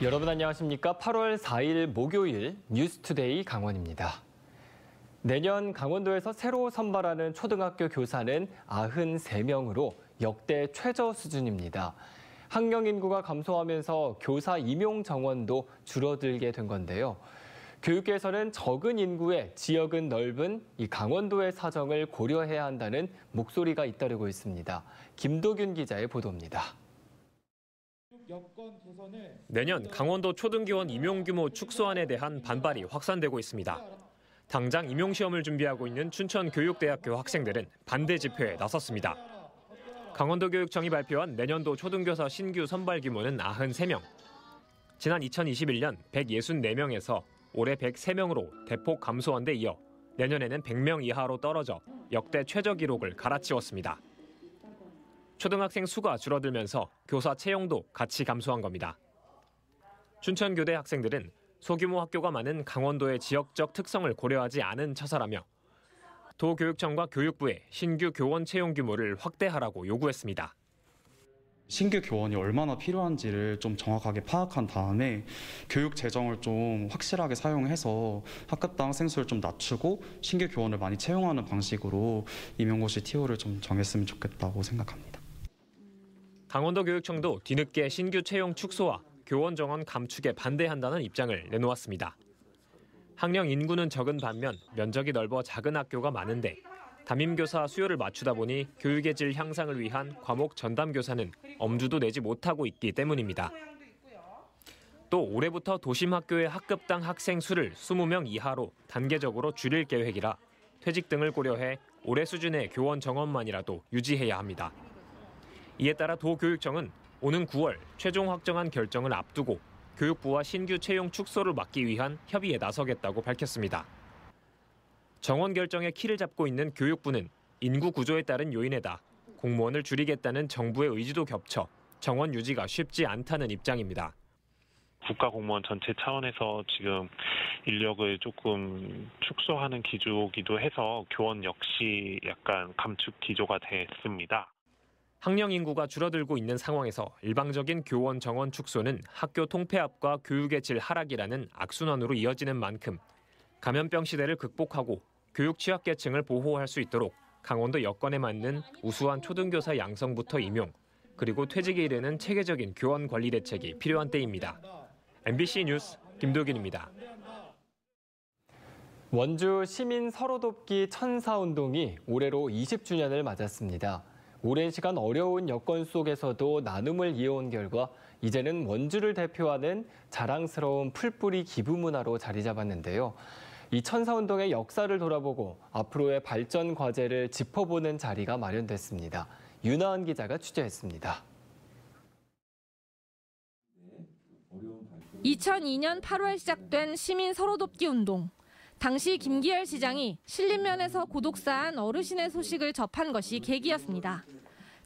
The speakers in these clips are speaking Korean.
여러분 안녕하십니까? 8월 4일 목요일 뉴스투데이 강원입니다. 내년 강원도에서 새로 선발하는 초등학교 교사는 93명으로 역대 최저 수준입니다. 학령 인구가 감소하면서 교사 임용 정원도 줄어들게 된 건데요. 교육계에서는 적은 인구에 지역은 넓은 이 강원도의 사정을 고려해야 한다는 목소리가 잇따르고 있습니다. 김도균 기자의 보도입니다. 내년 강원도 초등교원 임용 규모 축소안에 대한 반발이 확산되고 있습니다. 당장 임용시험을 준비하고 있는 춘천교육대학교 학생들은 반대 집회에 나섰습니다. 강원도교육청이 발표한 내년도 초등교사 신규 선발 규모는 93명. 지난 2021년 164명에서 올해 103명으로 대폭 감소한 데 이어 내년에는 100명 이하로 떨어져 역대 최저 기록을 갈아치웠습니다. 초등학생 수가 줄어들면서 교사 채용도 같이 감소한 겁니다. 춘천교대 학생들은 소규모 학교가 많은 강원도의 지역적 특성을 고려하지 않은 처사라며 도교육청과 교육부에 신규 교원 채용 규모를 확대하라고 요구했습니다. 신규 교원이 얼마나 필요한지를 좀 정확하게 파악한 다음에 교육 재정을 좀 확실하게 사용해서 학급당 학생수를 좀 낮추고 신규 교원을 많이 채용하는 방식으로 임용고시 TO를 좀 정했으면 좋겠다고 생각합니다. 강원도교육청도 뒤늦게 신규 채용 축소와 교원 정원 감축에 반대한다는 입장을 내놓았습니다. 학령 인구는 적은 반면 면적이 넓어 작은 학교가 많은데 담임교사 수요를 맞추다 보니 교육의 질 향상을 위한 과목 전담교사는 엄두도 내지 못하고 있기 때문입니다. 또 올해부터 도심학교의 학급당 학생 수를 20명 이하로 단계적으로 줄일 계획이라 퇴직 등을 고려해 올해 수준의 교원 정원만이라도 유지해야 합니다. 이에 따라 도교육청은 오는 9월 최종 확정한 결정을 앞두고 교육부와 신규 채용 축소를 막기 위한 협의에 나서겠다고 밝혔습니다. 정원 결정의 키를 잡고 있는 교육부는 인구 구조에 따른 요인에다 공무원을 줄이겠다는 정부의 의지도 겹쳐 정원 유지가 쉽지 않다는 입장입니다. 국가공무원 전체 차원에서 지금 인력을 조금 축소하는 기조이기도 해서 교원 역시 약간 감축 기조가 됐습니다. 학령 인구가 줄어들고 있는 상황에서 일방적인 교원 정원 축소는 학교 통폐합과 교육의 질 하락이라는 악순환으로 이어지는 만큼 감염병 시대를 극복하고 교육 취약계층을 보호할 수 있도록 강원도 여건에 맞는 우수한 초등교사 양성부터 임용, 그리고 퇴직에 이르는 체계적인 교원 관리 대책이 필요한 때입니다. MBC 뉴스 김도균입니다. 원주 시민 서로돕기 천사운동이 올해로 20주년을 맞았습니다. 오랜 시간 어려운 여건 속에서도 나눔을 이어온 결과 이제는 원주를 대표하는 자랑스러운 풀뿌리 기부 문화로 자리 잡았는데요. 이 천사운동의 역사를 돌아보고 앞으로의 발전 과제를 짚어보는 자리가 마련됐습니다. 윤하은 기자가 취재했습니다. 2002년 8월 시작된 시민 서로돕기 운동. 당시 김기열 시장이 신림면에서 고독사한 어르신의 소식을 접한 것이 계기였습니다.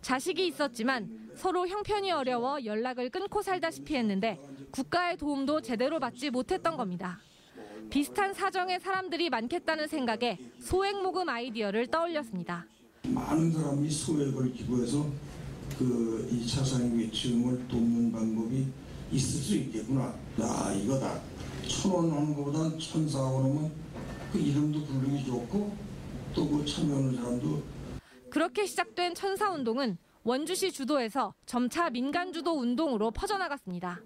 자식이 있었지만 서로 형편이 어려워 연락을 끊고 살다시피 했는데 국가의 도움도 제대로 받지 못했던 겁니다. 비슷한 사정의 사람들이 많겠다는 생각에 소액 모금 아이디어를 떠올렸습니다. 많은 사람이 소액을 기부해서 그 2차 상위계층을 돕는 방법이 있을 수 있겠구나. 이거다. 1,000원 하는 것보다는 1,400원 하면 그 이름도 부르기 좋고 또 그 참여하는 사람도. 그렇게 시작된 천사운동은 원주시 주도에서 점차 민간주도 운동으로 퍼져나갔습니다.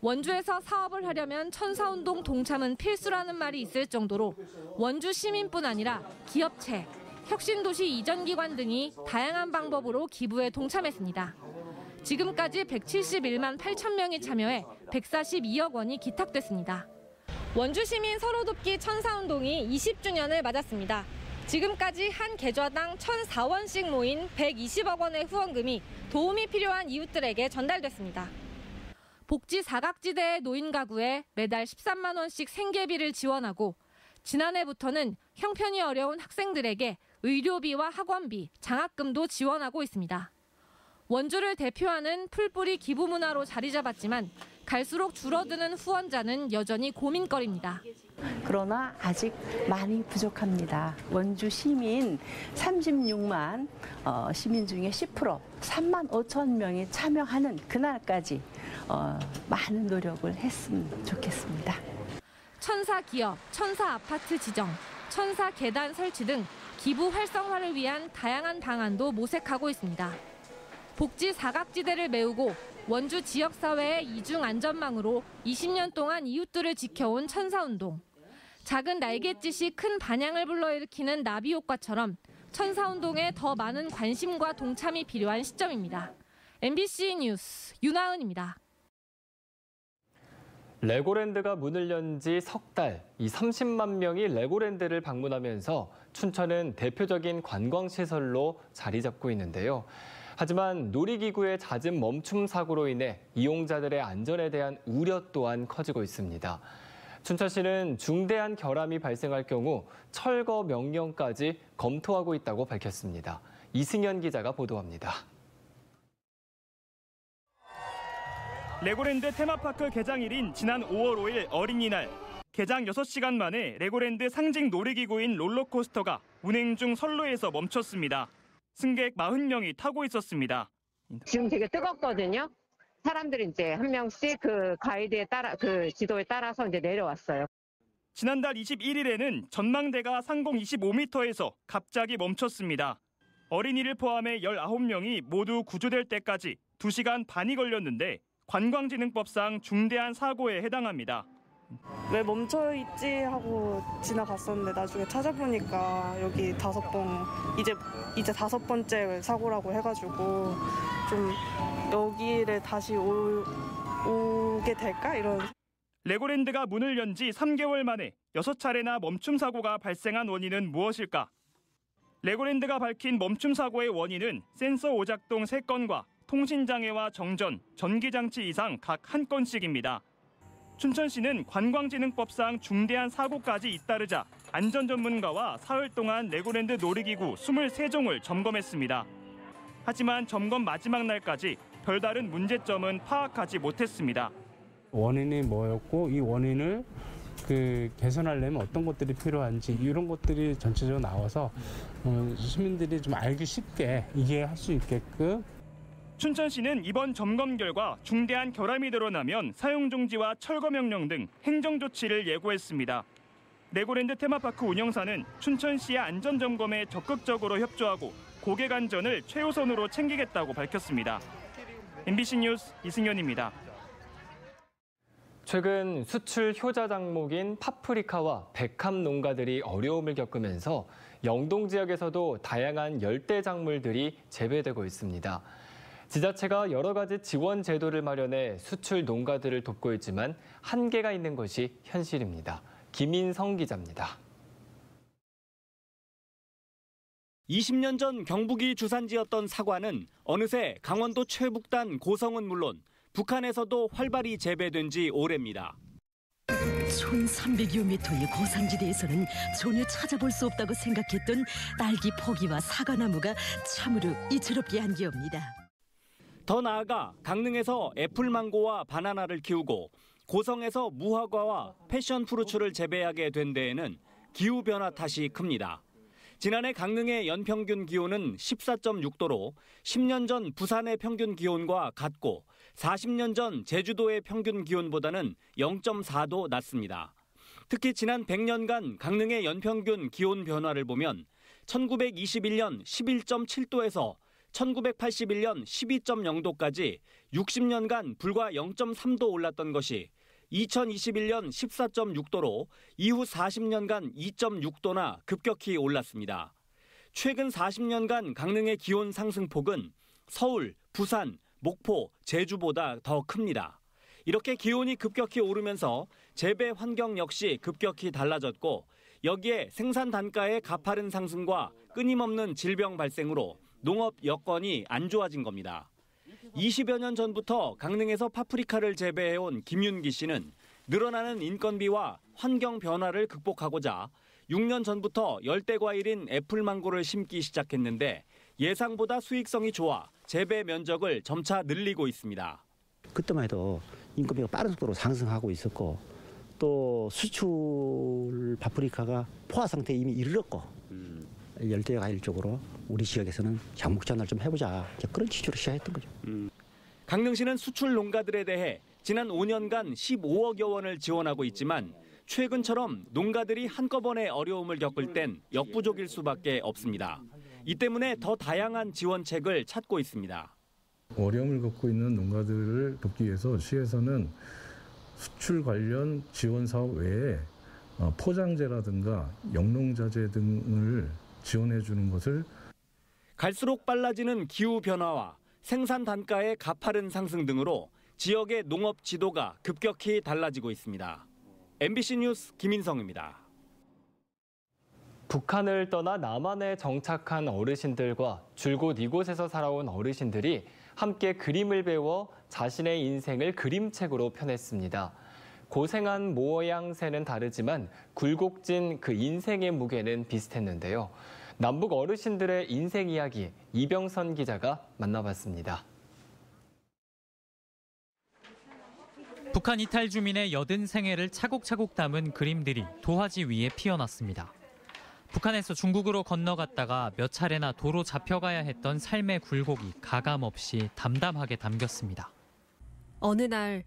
원주에서 사업을 하려면 천사운동 동참은 필수라는 말이 있을 정도로 원주 시민뿐 아니라 기업체, 혁신도시 이전기관 등이 다양한 방법으로 기부에 동참했습니다. 지금까지 171만 8천 명이 참여해 142억 원이 기탁됐습니다. 원주시민 서로돕기 천사운동이 20주년을 맞았습니다. 지금까지 한 계좌당 1,004원씩 모인 120억 원의 후원금이 도움이 필요한 이웃들에게 전달됐습니다. 복지 사각지대의 노인 가구에 매달 13만 원씩 생계비를 지원하고 지난해부터는 형편이 어려운 학생들에게 의료비와 학원비, 장학금도 지원하고 있습니다. 원주를 대표하는 풀뿌리 기부 문화로 자리 잡았지만 갈수록 줄어드는 후원자는 여전히 고민거리입니다. 그러나 아직 많이 부족합니다. 원주 시민 36만 시민 중에 10% 3만 5천 명이 참여하는 그날까지 많은 노력을 했으면 좋겠습니다. 천사 기업, 천사 아파트 지정, 천사 계단 설치 등 기부 활성화를 위한 다양한 방안도 모색하고 있습니다. 복지 사각지대를 메우고 원주 지역사회의 이중 안전망으로 20년 동안 이웃들을 지켜온 천사운동. 작은 날갯짓이 큰 반향을 불러일으키는 나비 효과처럼 천사운동에 더 많은 관심과 동참이 필요한 시점입니다. MBC 뉴스 윤하은입니다. 레고랜드가 문을 연 지 석 달, 이 30만 명이 레고랜드를 방문하면서 춘천은 대표적인 관광시설로 자리 잡고 있는데요. 하지만 놀이기구의 잦은 멈춤 사고로 인해 이용자들의 안전에 대한 우려 또한 커지고 있습니다. 춘천시는 중대한 결함이 발생할 경우 철거 명령까지 검토하고 있다고 밝혔습니다. 이승현 기자가 보도합니다. 레고랜드 테마파크 개장일인 지난 5월 5일 어린이날. 개장 6시간 만에 레고랜드 상징 놀이기구인 롤러코스터가 운행 중 선로에서 멈췄습니다. 승객 40명이 타고 있었습니다. 지금 되게 뜨겁거든요. 사람들이 이제 한 명씩 그 가이드에 따라 그 지도에 따라서 이제 내려왔어요. 지난달 21일에는 전망대가 상공 25m에서 갑자기 멈췄습니다. 어린이를 포함해 19명이 모두 구조될 때까지 2시간 반이 걸렸는데 관광진흥법상 중대한 사고에 해당합니다. 왜 멈춰있지 하고 지나갔었는데 나중에 찾아보니까 여기 이제 5번째 사고라고 해가지고 좀 여기를 다시 오게 될까 이런. 레고랜드가 문을 연 지 3개월 만에 6차례나 멈춤 사고가 발생한 원인은 무엇일까? 레고랜드가 밝힌 멈춤 사고의 원인은 센서 오작동 3건과 통신장애와 정전, 전기장치 이상 각 1건씩입니다. 춘천시는 관광진흥법상 중대한 사고까지 잇따르자 안전전문가와 사흘 동안 레고랜드 놀이기구 23종을 점검했습니다. 하지만 점검 마지막 날까지 별다른 문제점은 파악하지 못했습니다. 원인이 뭐였고 이 원인을 개선하려면 어떤 것들이 필요한지 이런 것들이 전체적으로 나와서 시민들이 좀 알기 쉽게 이해할 수 있게끔. 춘천시는 이번 점검 결과 중대한 결함이 드러나면 사용 중지와 철거 명령 등 행정 조치를 예고했습니다. 레고랜드 테마파크 운영사는 춘천시의 안전 점검에 적극적으로 협조하고 고객 안전을 최우선으로 챙기겠다고 밝혔습니다. MBC 뉴스 이승현입니다. 최근 수출 효자 작목인 파프리카와 백합 농가들이 어려움을 겪으면서 영동 지역에서도 다양한 열대 작물들이 재배되고 있습니다. 지자체가 여러 가지 지원 제도를 마련해 수출 농가들을 돕고 있지만 한계가 있는 것이 현실입니다. 김인성 기자입니다. 20년 전 경북이 주산지였던 사과는 어느새 강원도 최북단 고성은 물론 북한에서도 활발히 재배된 지 오래입니다. 1300여 미터의 고산지대에서는 전혀 찾아볼 수 없다고 생각했던 딸기 포기와 사과나무가 참으로 이채롭게 한기옵니다. 더 나아가 강릉에서 애플망고와 바나나를 키우고 고성에서 무화과와 패션프루츠를 재배하게 된 데에는 기후변화 탓이 큽니다. 지난해 강릉의 연평균 기온은 14.6도로 10년 전 부산의 평균 기온과 같고 40년 전 제주도의 평균 기온보다는 0.4도 낮습니다. 특히 지난 100년간 강릉의 연평균 기온 변화를 보면 1921년 11.7도에서 1981년 12.0도까지 60년간 불과 0.3도 올랐던 것이 2021년 14.6도로 이후 40년간 2.6도나 급격히 올랐습니다. 최근 40년간 강릉의 기온 상승폭은 서울, 부산, 목포, 제주보다 더 큽니다. 이렇게 기온이 급격히 오르면서 재배 환경 역시 급격히 달라졌고 여기에 생산 단가의 가파른 상승과 끊임없는 질병 발생으로 농업 여건이 안 좋아진 겁니다. 20여 년 전부터 강릉에서 파프리카를 재배해온 김윤기 씨는 늘어나는 인건비와 환경 변화를 극복하고자 6년 전부터 열대과일인 애플망고를 심기 시작했는데 예상보다 수익성이 좋아 재배 면적을 점차 늘리고 있습니다. 그때만 해도 인건비가 빠른 속도로 상승하고 있었고 또 수출 파프리카가 포화 상태에 이미 이르렀고 열대과일 쪽으로 우리 지역에서는 작목 전환을 좀 해보자 그런 취지로 시작했던 거죠. 강릉시는 수출 농가들에 대해 지난 5년간 15억여 원을 지원하고 있지만 최근처럼 농가들이 한꺼번에 어려움을 겪을 땐 역부족일 수밖에 없습니다. 이 때문에 더 다양한 지원책을 찾고 있습니다. 어려움을 겪고 있는 농가들을 돕기 위해서 시에서는 수출 관련 지원 사업 외에 포장재라든가 영농자재 등을 지원해 주는 것을 갈수록 빨라지는 기후변화와 생산 단가의 가파른 상승 등으로 지역의 농업 지도가 급격히 달라지고 있습니다. MBC 뉴스 김인성입니다. 북한을 떠나 남한에 정착한 어르신들과 줄곧 이곳에서 살아온 어르신들이 함께 그림을 배워 자신의 인생을 그림책으로 펴냈습니다. 고생한 모양새는 다르지만 굴곡진 그 인생의 무게는 비슷했는데요. 남북 어르신들의 인생 이야기 이병선 기자가 만나봤습니다. 북한 이탈 주민의 여든 생애를 차곡차곡 담은 그림들이 도화지 위에 피어났습니다. 북한에서 중국으로 건너갔다가 몇 차례나 도로 잡혀가야 했던 삶의 굴곡이 가감없이 담담하게 담겼습니다. 어느 날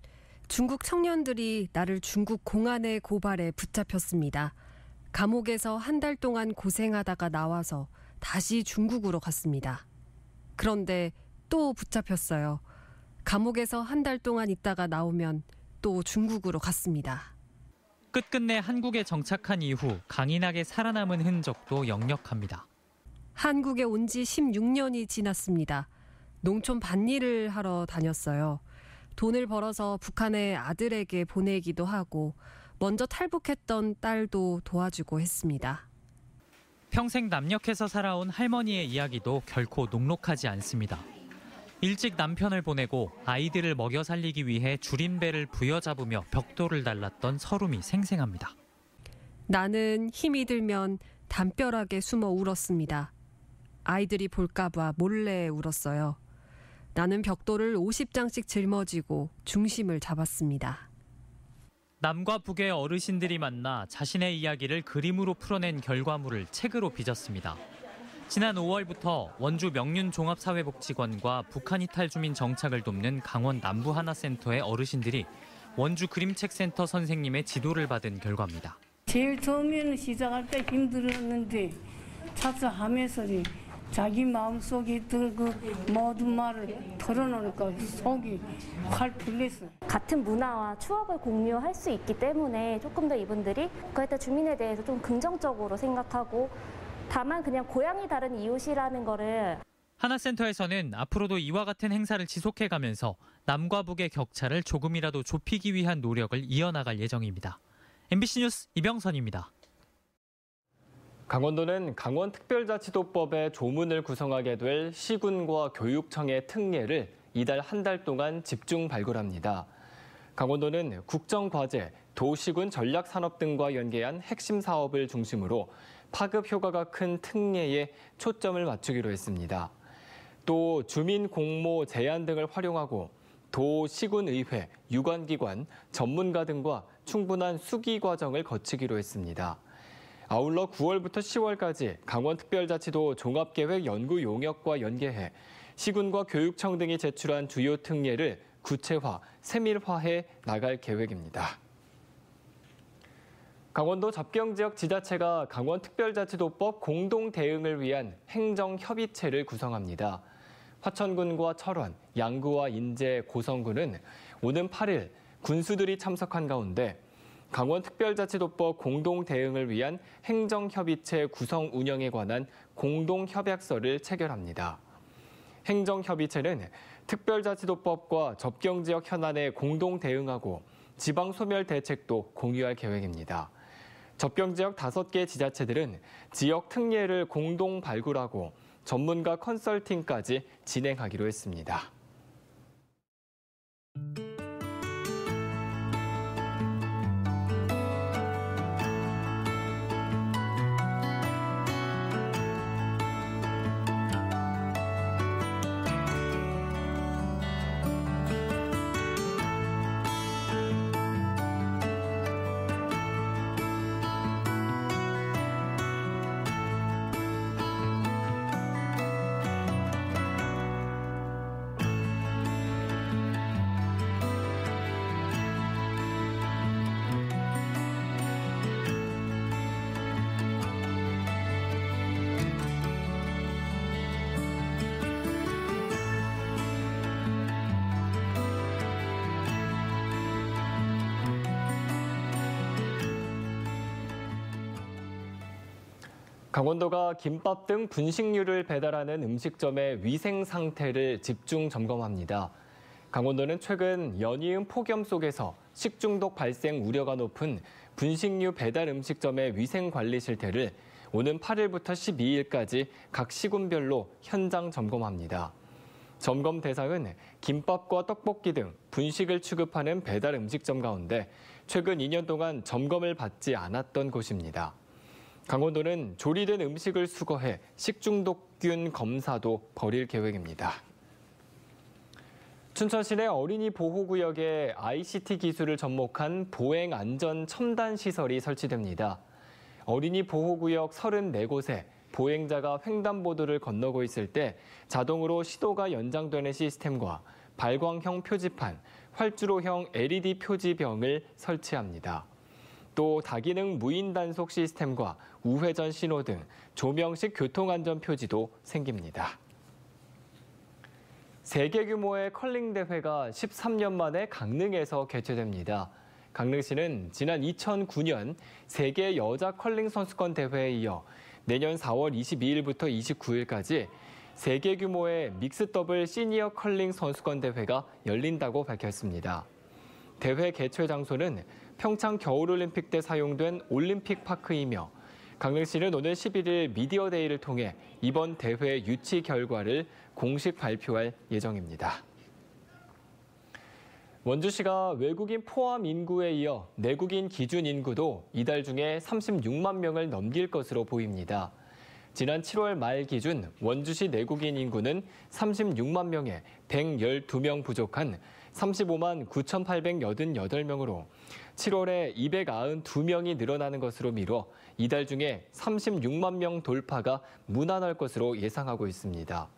중국 청년들이 나를 중국 공안의 고발에 붙잡혔습니다. 감옥에서 한 달 동안 고생하다가 나와서 다시 중국으로 갔습니다. 그런데 또 붙잡혔어요. 감옥에서 한 달 동안 있다가 나오면 또 중국으로 갔습니다. 끝끝내 한국에 정착한 이후 강인하게 살아남은 흔적도 역력합니다. 한국에 온 지 16년이 지났습니다. 농촌 밭일을 하러 다녔어요. 돈을 벌어서 북한의 아들에게 보내기도 하고 먼저 탈북했던 딸도 도와주고 했습니다. 평생 남녘에서 살아온 할머니의 이야기도 결코 녹록하지 않습니다. 일찍 남편을 보내고 아이들을 먹여 살리기 위해 줄임배를 부여잡으며 벽돌을 달랐던 서름이 생생합니다. 나는 힘이 들면 담벼락에 숨어 울었습니다. 아이들이 볼까 봐 몰래 울었어요. 나는 벽돌을 50장씩 짊어지고 중심을 잡았습니다. 남과 북의 어르신들이 만나 자신의 이야기를 그림으로 풀어낸 결과물을 책으로 빚었습니다. 지난 5월부터 원주 명륜종합사회복지관과 북한 이탈 주민 정착을 돕는 강원 남부하나센터의 어르신들이 원주 그림책센터 선생님의 지도를 받은 결과입니다. 제일 처음에는 시작할 때 힘들었는데 차차하면서 자기 마음속에 있던 그 모든 말을 털어놓으니까 속이 활 풀렸어요. 같은 문화와 추억을 공유할 수 있기 때문에 조금 더 이분들이 그때 주민에 대해서 좀 긍정적으로 생각하고 다만 그냥 고향이 다른 이웃이라는 거를 하나센터에서는 앞으로도 이와 같은 행사를 지속해가면서 남과 북의 격차를 조금이라도 좁히기 위한 노력을 이어나갈 예정입니다. MBC 뉴스 이병선입니다. 강원도는 강원특별자치도법의 조문을 구성하게 될 시군과 교육청의 특례를 이달 한 달 동안 집중 발굴합니다. 강원도는 국정과제, 도시군 전략산업 등과 연계한 핵심 사업을 중심으로 파급 효과가 큰 특례에 초점을 맞추기로 했습니다. 또 주민 공모 제안 등을 활용하고 도, 시군의회, 유관기관, 전문가 등과 충분한 수기 과정을 거치기로 했습니다. 아울러 9월부터 10월까지 강원특별자치도 종합계획 연구 용역과 연계해 시군과 교육청 등이 제출한 주요 특례를 구체화, 세밀화해 나갈 계획입니다. 강원도 접경지역 지자체가 강원특별자치도법 공동 대응을 위한 행정협의체를 구성합니다. 화천군과 철원, 양구와 인제, 고성군은 오는 8일 군수들이 참석한 가운데 강원특별자치도법 공동 대응을 위한 행정협의체 구성 운영에 관한 공동협약서를 체결합니다. 행정협의체는 특별자치도법과 접경지역 현안에 공동 대응하고 지방소멸 대책도 공유할 계획입니다. 접경지역 5개 지자체들은 지역 특례를 공동 발굴하고 전문가 컨설팅까지 진행하기로 했습니다. 강원도가 김밥 등 분식류를 배달하는 음식점의 위생 상태를 집중 점검합니다. 강원도는 최근 연이은 폭염 속에서 식중독 발생 우려가 높은 분식류 배달 음식점의 위생 관리 실태를 오는 8일부터 12일까지 각 시군별로 현장 점검합니다. 점검 대상은 김밥과 떡볶이 등 분식을 취급하는 배달 음식점 가운데 최근 2년 동안 점검을 받지 않았던 곳입니다. 강원도는 조리된 음식을 수거해 식중독균 검사도 벌일 계획입니다. 춘천 시내 어린이 보호구역에 ICT 기술을 접목한 보행 안전 첨단 시설이 설치됩니다. 어린이 보호구역 34곳에 보행자가 횡단보도를 건너고 있을 때 자동으로 시도가 연장되는 시스템과 발광형 표지판, 활주로형 LED 표지병을 설치합니다. 또 다기능 무인 단속 시스템과 우회전 신호 등 조명식 교통안전 표지도 생깁니다. 세계 규모의 컬링 대회가 13년 만에 강릉에서 개최됩니다. 강릉시는 지난 2009년 세계 여자 컬링 선수권 대회에 이어 내년 4월 22일부터 29일까지 세계 규모의 믹스 더블 시니어 컬링 선수권 대회가 열린다고 밝혔습니다. 대회 개최 장소는 평창 겨울올림픽 때 사용된 올림픽 파크이며 강릉시는 오늘 11일 미디어데이를 통해 이번 대회 유치 결과를 공식 발표할 예정입니다. 원주시가 외국인 포함 인구에 이어 내국인 기준 인구도 이달 중에 36만 명을 넘길 것으로 보입니다. 지난 7월 말 기준 원주시 내국인 인구는 36만 명에 112명 부족한 35만 9,888명으로 7월에 292명이 늘어나는 것으로 미뤄 이달 중에 36만 명 돌파가 무난할 것으로 예상하고 있습니다.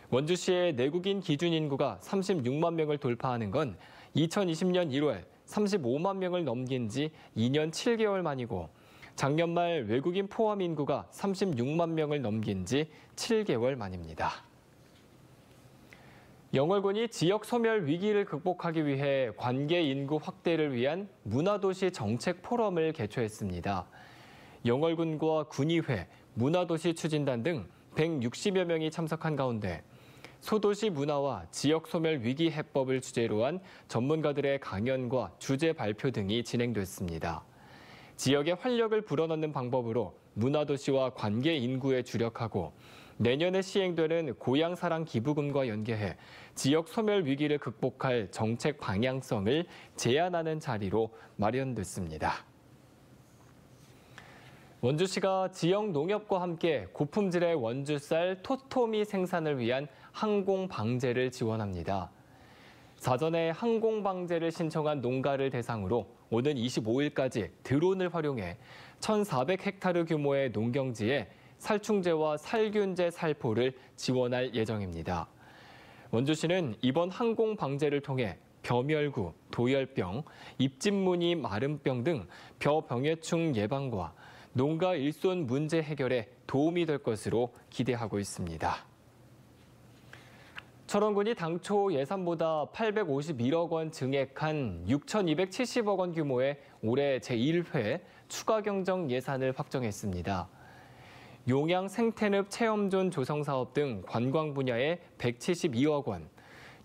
원주시의 내국인 기준 인구가 36만 명을 돌파하는 건 2020년 1월 35만 명을 넘긴 지 2년 7개월 만이고 작년 말 외국인 포함 인구가 36만 명을 넘긴 지 7개월 만입니다. 영월군이 지역 소멸 위기를 극복하기 위해 관계 인구 확대를 위한 문화도시 정책 포럼을 개최했습니다. 영월군과 군의회, 문화도시 추진단 등 160여 명이 참석한 가운데 소도시 문화와 지역 소멸 위기 해법을 주제로 한 전문가들의 강연과 주제 발표 등이 진행됐습니다. 지역에 활력을 불어넣는 방법으로 문화도시와 관계 인구에 주력하고 내년에 시행되는 고향사랑 기부금과 연계해 지역 소멸 위기를 극복할 정책 방향성을 제안하는 자리로 마련됐습니다. 원주시가 지역 농협과 함께 고품질의 원주쌀 토토미 생산을 위한 항공방제를 지원합니다. 사전에 항공방제를 신청한 농가를 대상으로 오는 25일까지 드론을 활용해 1,400헥타르 규모의 농경지에 살충제와 살균제 살포를 지원할 예정입니다. 원주시는 이번 항공방제를 통해 벼멸구, 도열병, 잎집무늬 마름병 등 벼병해충 예방과 농가 일손 문제 해결에 도움이 될 것으로 기대하고 있습니다. 철원군이 당초 예산보다 851억 원 증액한 6,270억 원 규모의 올해 제1회 추가 경정 예산을 확정했습니다. 용양 생태늪 체험존 조성 사업 등 관광 분야에 172억 원,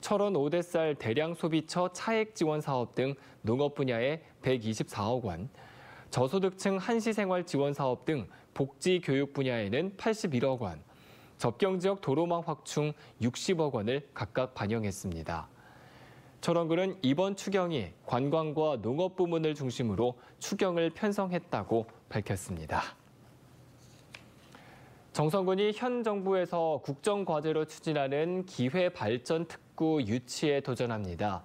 철원 오대쌀 대량 소비처 차액 지원 사업 등 농업 분야에 124억 원, 저소득층 한시생활 지원 사업 등 복지 교육 분야에는 81억 원, 접경지역 도로망 확충 60억 원을 각각 반영했습니다. 철원군은 이번 추경이 관광과 농업 부문을 중심으로 추경을 편성했다고 밝혔습니다. 정성군이 현 정부에서 국정과제로 추진하는 기회발전 특구 유치에 도전합니다.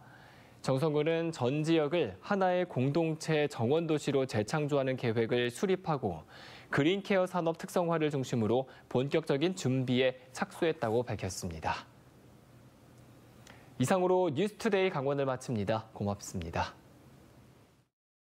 정성군은 전 지역을 하나의 공동체 정원도시로 재창조하는 계획을 수립하고 그린케어 산업 특성화를 중심으로 본격적인 준비에 착수했다고 밝혔습니다. 이상으로 뉴스투데이 강원을 마칩니다. 고맙습니다.